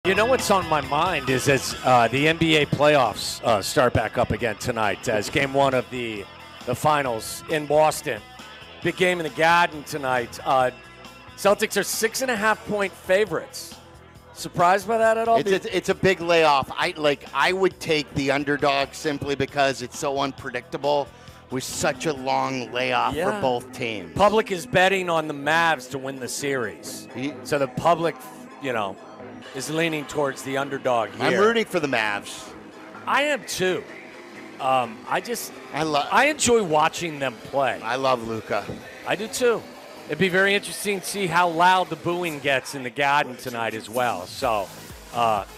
You know what's on my mind is as the NBA playoffs start back up again tonight as game one of the finals in Boston. Big game in the Garden tonight. Celtics are 6.5-point favorites. Surprised by that at all? It's a big layoff. I would take the underdog simply because it's so unpredictable with such a long layoff for both teams. Public is betting on the Mavs to win the series. So the public, is leaning towards the underdog here. I'm rooting for the Mavs. I am too. I enjoy watching them play. I love Luka. I do too. It'd be very interesting to see how loud the booing gets in the Garden tonight as well. So,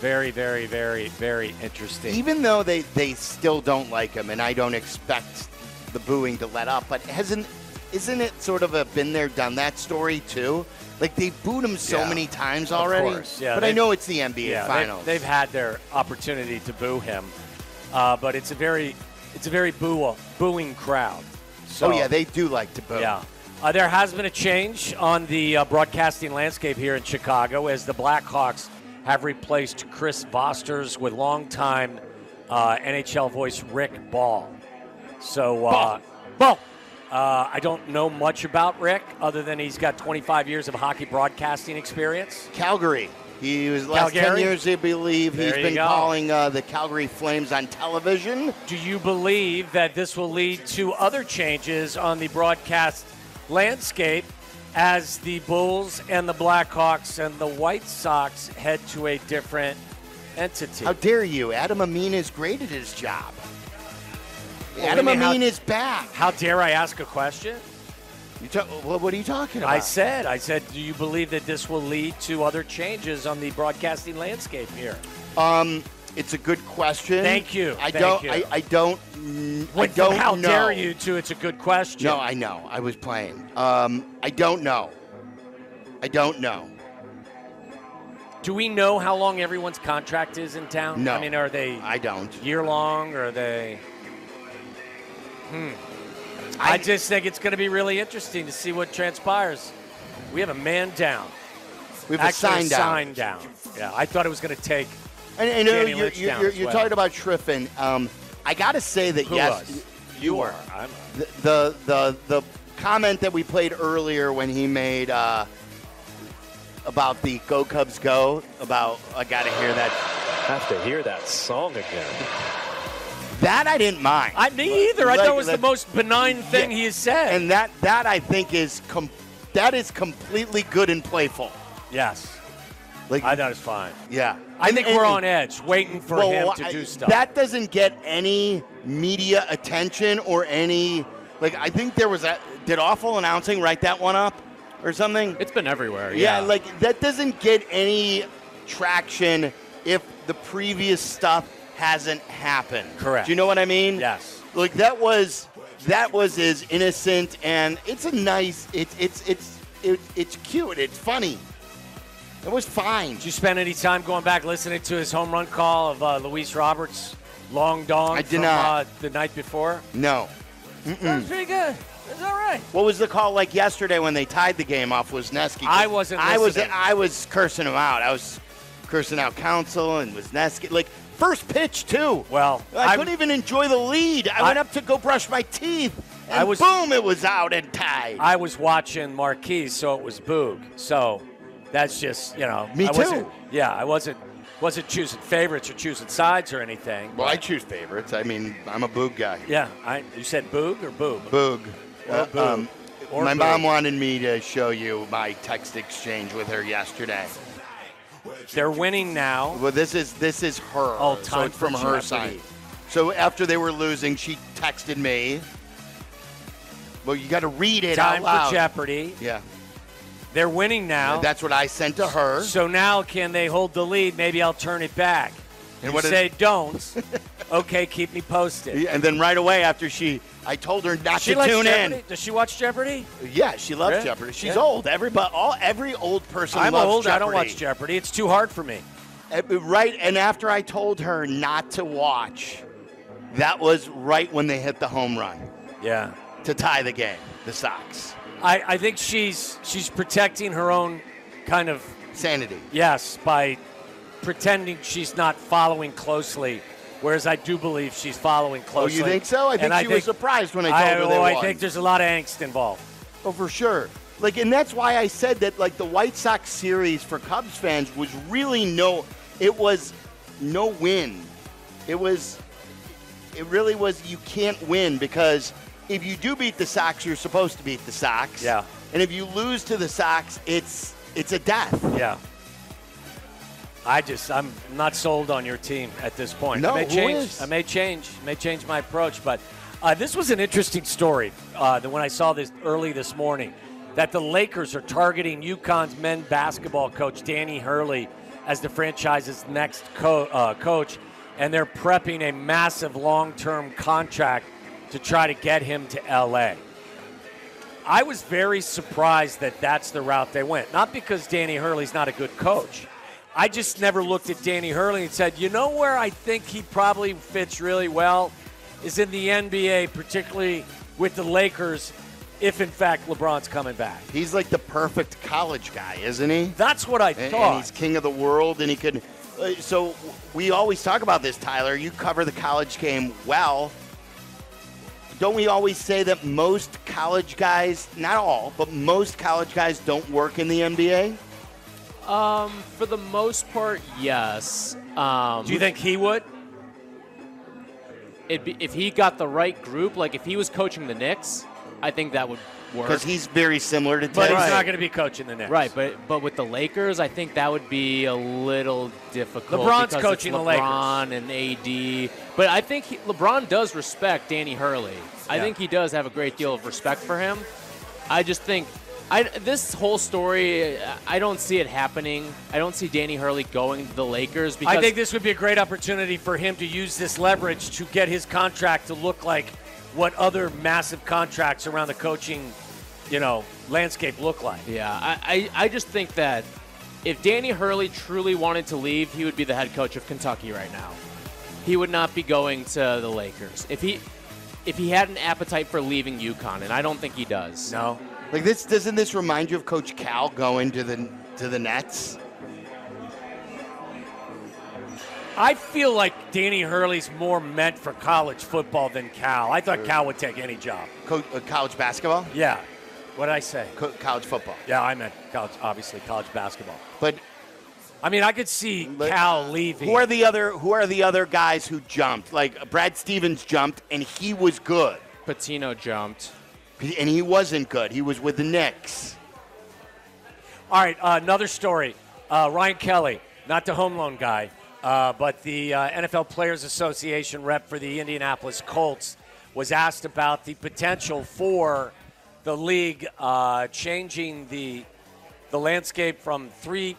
very, very, very, very interesting. Even though they still don't like him, and I don't expect the booing to let up, but isn't it sort of a been there, done that story too? Like, they booed him so many times already. Of course, yeah. But I know it's the NBA Finals. They've had their opportunity to boo him, but it's a very booing crowd. So, they do like to boo. Yeah. There has been a change on the broadcasting landscape here in Chicago as the Blackhawks have replaced Chris Vosters with longtime NHL voice Rick Ball. So, Ball. I don't know much about Rick other than he's got 25 years of hockey broadcasting experience. Calgary. He was last 10 years, I believe. He's been calling the Calgary Flames on television. Do you believe that this will lead to other changes on the broadcast landscape as the Bulls and the Blackhawks and the White Sox head to a different entity? How dare you? Adam Amin is great at his job. Adam Amin is back. How dare I ask a question? What are you talking about? I said, do you believe that this will lead to other changes on the broadcasting landscape here? It's a good question. Thank you. I don't know. How dare you to? It's a good question. No, I know. I was playing. I don't know. Do we know how long everyone's contract is in town? No. I mean, are they? I don't. Year long, or are they? I just think it's going to be really interesting to see what transpires. We have a man down. We have a sign down. Yeah, I thought it was going to take. And you're talking about Schriffen. I got to say that You were. The comment that we played earlier when he made about the Go Cubs Go, about I got to hear that. Have to hear that song again. That I didn't mind. Me either. I thought it was the most benign thing he has said. And that I think is completely good and playful. Yes. I thought it's fine. Yeah. I think we're on edge, waiting for him to do stuff. That doesn't get any media attention or any, I think there was did Awful Announcing write that one up or something? It's been everywhere, yeah. That doesn't get any traction if the previous stuff hasn't happened. Correct. Do you know what I mean? Yes. That was as innocent, and it's a nice. It's cute. It's funny. It was fine. Did you spend any time going back listening to his home run call of Luis Roberts' long dong from the night before? No. That was pretty good. It was all right. What was the call like yesterday when they tied the game off Wisniewski? I wasn't listening. I was cursing him out. I was cursing out Counsell and Wisniewski. First pitch, too. Well, I couldn't even enjoy the lead. I went up to go brush my teeth, and boom, it was out and tied. I was watching Marquis, so it was Boog. So that's just, Me too. I wasn't choosing favorites or choosing sides or anything. Well, I choose favorites. I mean, I'm a Boog guy. Yeah. You said Boog or Boob? Boog. Boog. My mom wanted me to show you my text exchange with her yesterday. They're winning now. Well, this is her. Oh, time so it's from her side. So after they were losing, she texted me. Well, you got to read it out loud. Time for Jeopardy. Yeah. They're winning now. That's what I sent to her. So now can they hold the lead? Maybe I'll turn it back. And say don't. Okay, keep me posted. Yeah, and then right away after I told her not to tune in. Does she watch Jeopardy? Yeah, she loves Jeopardy. She's old. Every old person I'm loves old. Jeopardy. I don't watch Jeopardy. It's too hard for me. Right, and after I told her not to watch, that was right when they hit the home run. Yeah. To tie the game, the Sox. I think she's protecting her own kind of sanity. Yes, by pretending she's not following closely, whereas I do believe she's following closely. Oh, you think so? I think she was surprised when I told her they won. I think there's a lot of angst involved. Oh, for sure. Like, and that's why I said that, like, the White Sox series for Cubs fans was really it was no win. It really was, you can't win, because if you do beat the Sox, you're supposed to beat the Sox. Yeah. And if you lose to the Sox, it's a death. Yeah. I'm not sold on your team at this point. No, I may change my approach, but this was an interesting story that when I saw this early this morning, that the Lakers are targeting UConn's men's basketball coach, Dan Hurley, as the franchise's next coach, and they're prepping a massive long-term contract to try to get him to L.A. I was very surprised that that's the route they went. Not because Danny Hurley's not a good coach. I just never looked at Danny Hurley and said, you know where I think he probably fits really well is in the NBA, particularly with the Lakers, if in fact LeBron's coming back. He's like the perfect college guy, isn't he? That's what I thought. And he's king of the world, and he could. So we always talk about this, Tyler. You cover the college game well. Don't we always say that most college guys, not all, but most college guys don't work in the NBA? For the most part, yes. Do you think he would? If he got the right group, like if he was coaching the Knicks, I think that would work. Because he's very similar to But Ted. he's not going to be coaching the Knicks. Right, but with the Lakers, I think that would be a little difficult. LeBron's coaching the Lakers. LeBron and AD. But I think LeBron does respect Danny Hurley. I think he does have a great deal of respect for him. I just think this whole story, I don't see it happening. I don't see Danny Hurley going to the Lakers. Because I think this would be a great opportunity for him to use this leverage to get his contract to look like what other massive contracts around the coaching, landscape look like. Yeah, I just think that if Danny Hurley truly wanted to leave, he would be the head coach of Kentucky right now. He would not be going to the Lakers. If he had an appetite for leaving UConn, and I don't think he does. No. Like this, doesn't this remind you of Coach Cal going to the Nets? I feel like Danny Hurley's more meant for college football than Cal. I thought Cal would take any job. College basketball? Yeah. What did I say? College football. Yeah, I meant college basketball. But I mean, I could see Cal leaving. Who are the other guys who jumped? Like Brad Stevens jumped, and he was good. Patino jumped. And he wasn't good. He was with the Knicks. All right, another story. Ryan Kelly, not the home loan guy, but the NFL Players Association rep for the Indianapolis Colts, was asked about the potential for the league changing the landscape from 3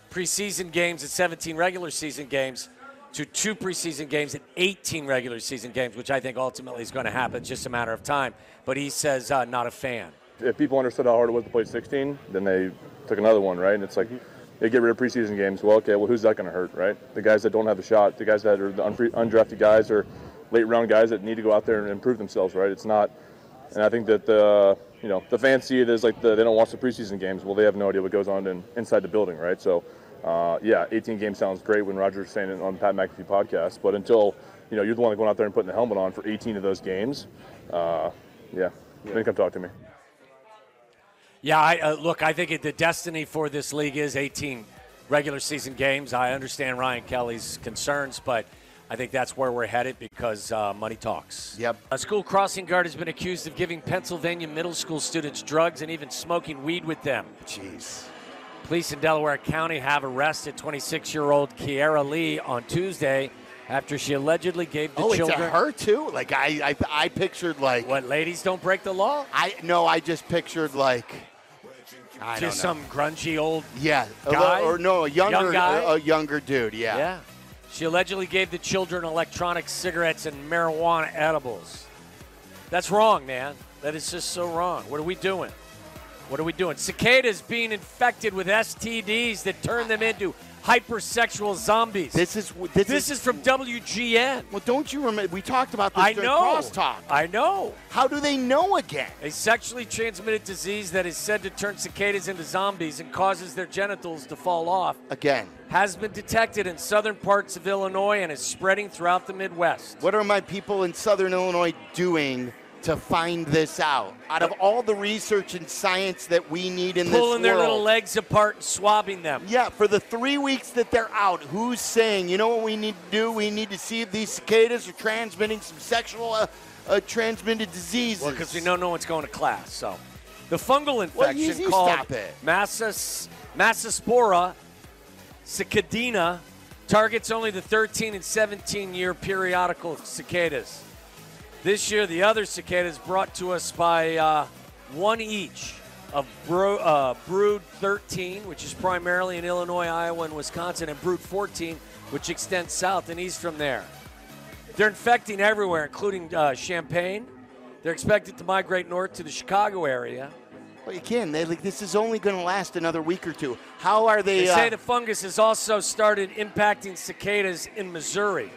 preseason games and 17 regular season games to 2 preseason games and 18 regular season games, which I think ultimately is going to happen. It's just a matter of time. But he says not a fan. If people understood how hard it was to play 16, then they took another one, right? And it's like, they get rid of preseason games. Well, okay, who's that going to hurt, right? The guys that don't have a shot, the guys that are the undrafted guys or late-round guys that need to go out there and improve themselves, right? It's not, and I think that the fans see it as like they don't watch the preseason games. Well, they have no idea what goes on inside the building, right? So, 18 games sounds great when Roger's saying it on the Pat McAfee podcast, but until, you're the one going out there and putting the helmet on for 18 of those games, then come talk to me. Yeah, I think the destiny for this league is 18 regular season games. I understand Ryan Kelly's concerns, but I think that's where we're headed because money talks. Yep. A school crossing guard has been accused of giving Pennsylvania middle school students drugs and even smoking weed with them. Jeez. Police in Delaware County have arrested 26-year-old Kiara Lee on Tuesday after she allegedly gave the children. Oh, it's her too? Like I pictured like. What, ladies don't break the law? I just pictured like. Just some grungy old guy? A young guy? A younger dude, yeah. Yeah. She allegedly gave the children electronic cigarettes and marijuana edibles. That's wrong, man. That is just so wrong. What are we doing? Cicadas being infected with STDs that turn them into hypersexual zombies. This is from WGN. Well, don't you remember? We talked about this I during know. Crosstalk. I know. How do they know again? A sexually transmitted disease that is said to turn cicadas into zombies and causes their genitals to fall off Again. has been detected in southern parts of Illinois and is spreading throughout the Midwest. What are my people in Southern Illinois doing to find this out? Out of all the research and science that we need in this world. Pulling their little legs apart and swabbing them. Yeah, for the 3 weeks that they're out, who's saying, you know what we need to do? We need to see if these cicadas are transmitting some sexual transmitted diseases. Well, because we know no one's going to class. So, the fungal infection you called stop it. Massospora cicadina targets only the 13 and 17-year periodical cicadas. This year, the other cicadas brought to us by one each of Brood 13, which is primarily in Illinois, Iowa, and Wisconsin, and Brood 14, which extends south and east from there. They're infecting everywhere, including Champaign. They're expected to migrate north to the Chicago area. Well, again, this is only going to last another week or two. How are they? They say the fungus has also started impacting cicadas in Missouri.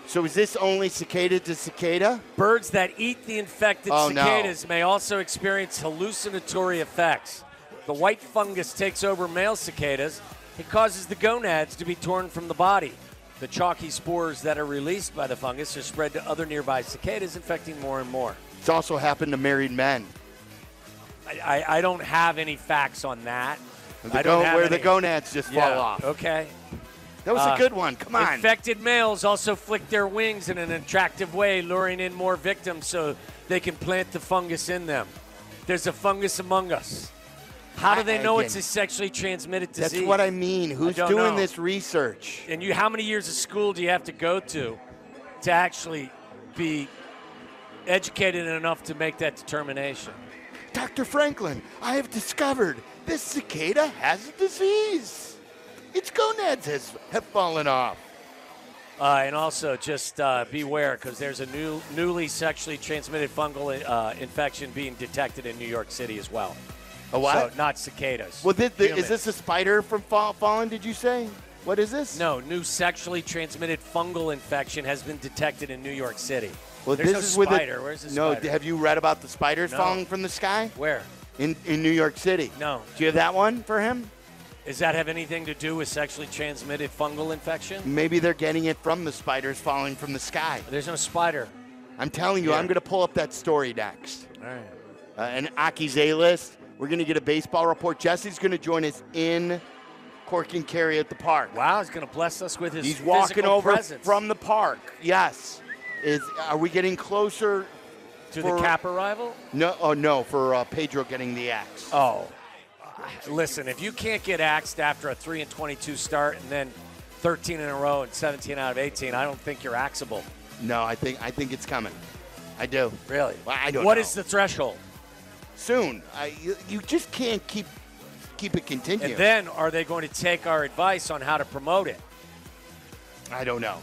So is this only cicada to cicada? Birds that eat the infected cicadas may also experience hallucinatory effects. The white fungus takes over male cicadas. It causes the gonads to be torn from the body. The chalky spores that are released by the fungus are spread to other nearby cicadas, infecting more and more. It's also happened to married men. I don't have any facts on that. The gonads just fall off. Okay. That was a good one. Come on. Infected males also flick their wings in an attractive way, luring in more victims so they can plant the fungus in them. There's a fungus among us. How do they know it's a sexually transmitted disease? That's what I mean. Who's doing this research? And how many years of school do you have to go to actually be educated enough to make that determination? Dr. Franklin, I have discovered this cicada has a disease. Its gonads have fallen off. And also just beware, because there's a newly sexually transmitted fungal infection being detected in New York City as well. A what? So not cicadas. Well, is this a spider from fallen, did you say? What is this? No, new sexually transmitted fungal infection has been detected in New York City. Well, There's this is spider. Where's the spider? No, have you read about the spiders falling from the sky? Where? In New York City. No. Do you have that one for him? Does that have anything to do with sexually transmitted fungal infection? Maybe they're getting it from the spiders falling from the sky. There's no spider. I'm telling you, I'm going to pull up that story next. All right. And Aki's A-list, we're going to get a baseball report. Jesse's going to join us in Cork and Carry at the park. Wow, he's going to bless us with his He's walking over presence. from the park. Yes. Are we getting closer to the Cap arrival? No, no, for Pedro getting the axe. Oh. Listen, if you can't get axed after a 3-22 start and then 13 in a row and 17 out of 18, I don't think you're axable. No, I think it's coming. I do. Really? Well, I don't know. What is the threshold? Soon. You just can't keep it continuing. And then are they going to take our advice on how to promote it? I don't know.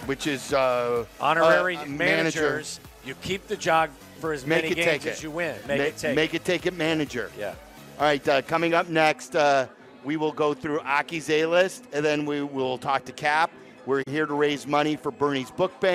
Which is honorary managers. You keep the job for as many games as you win. Make it take it manager. Yeah. All right, coming up next, we will go through Aki's A-list, and then we will talk to Cap. We're here to raise money for Bernie's Book Bank.